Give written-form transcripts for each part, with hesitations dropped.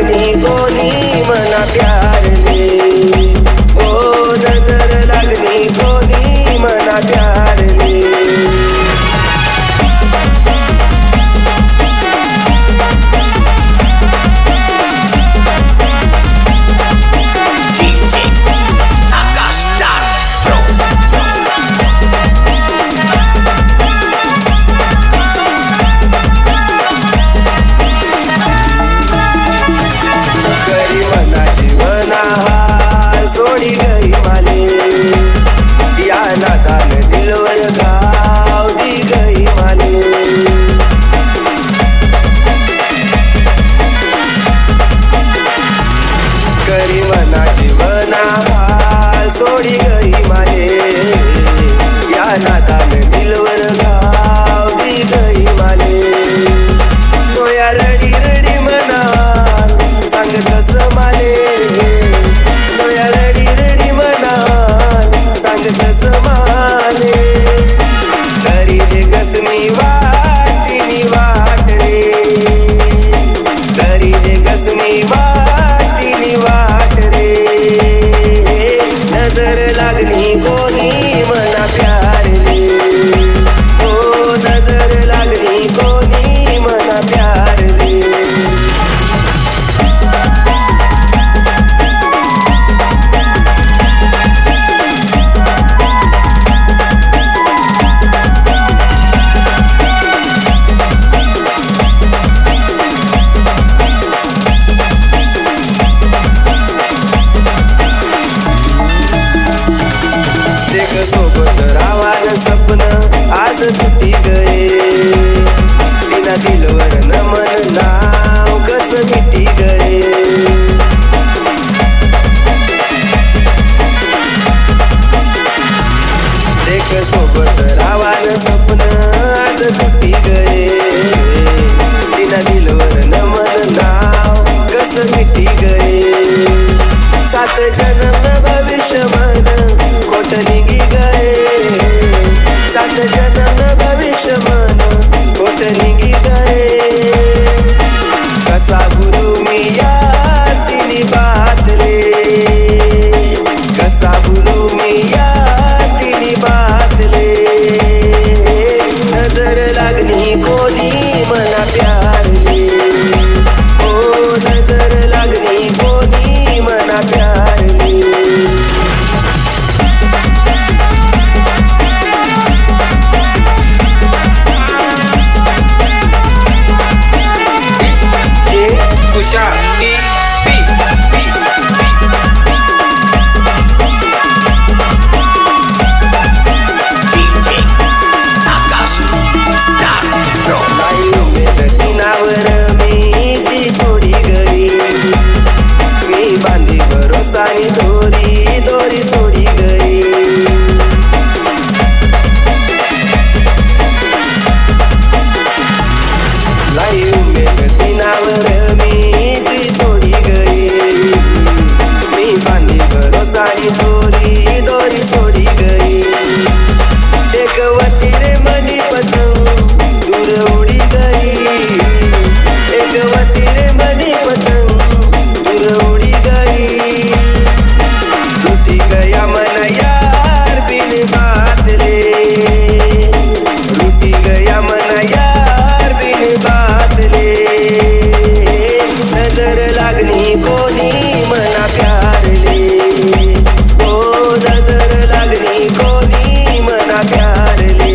लागली कोणी मना प्यार ने, ओ नजर लागली कोणी मना प्यार ने। सोडी गई माले या नादान दिलवर घाव दी गई माले। करी मना जीवना हाल सोडी गई माले या नादान दिलवर घाव दी गई माले। सोया रडी रडी म्हणाल सांगतस माले, रडी रडी म्हणाल सांगतस माले। तरी दे कसमी वाटनी वाट रे, तरी दे कसमी वाटनी वाट रे। नजर लागली कोणी मना प्यार ने, ओ नजर लागली कोणी मना प्यार ने। सोबत रावान सपन आज तुटी गए, तिना दिलवर नमन नाव कस मिटी गए। देख सोबत रावान सपन आज तुटी गए, तिना दिलवर नमन नाव कस मिटी गए। सात जन्म भविष्य मन कोट निघी गए, सात जन्म भविष्य मन कोट निघी गए। कसा गुरु मी यार तिनी बात ले, कसा गुरु मी यार तिनी बात ले। नजर लागली कोणी मना प्यार ले, ओ नजर लागली कोणी मना प्यार ले। उषा टीपी डीजे आकाश स्टार प्रो। लाईव मेहनतीनावर मी ती थोडी गई, मी बांधी भरोसानी दोरी दोरी सोडी गई। लाईव मेहनतीनावर मी ती थोडी गई, मी बांधी भरोसानी दोरी दोरी सोडी गई। एक वती रे मनी पतंग दूर उडी गई, एक वती रे मनी पतंग दूर उडी गई। टूटी गया मन यार बिन बात ले, टूटी गया मन यार बिन बात ले। नजर लागली कोणी मना प्यार ले, ओ नजर लागली कोणी मना प्यार ले।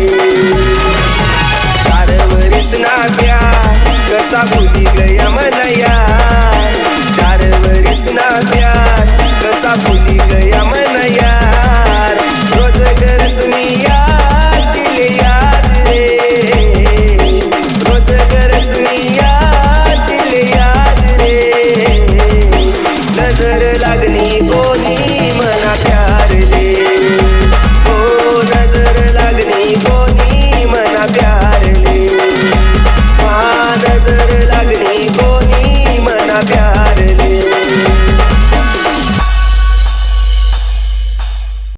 4 वरिस ना प्यार कसा भूली गया मन यार, 4 वरिस ना प्यार कसा भूली गया मन यार। रोज करस मी याद दिले याद रे, रोज करस मी याद दिले याद रे। नजर लागली कोणी मना प्यार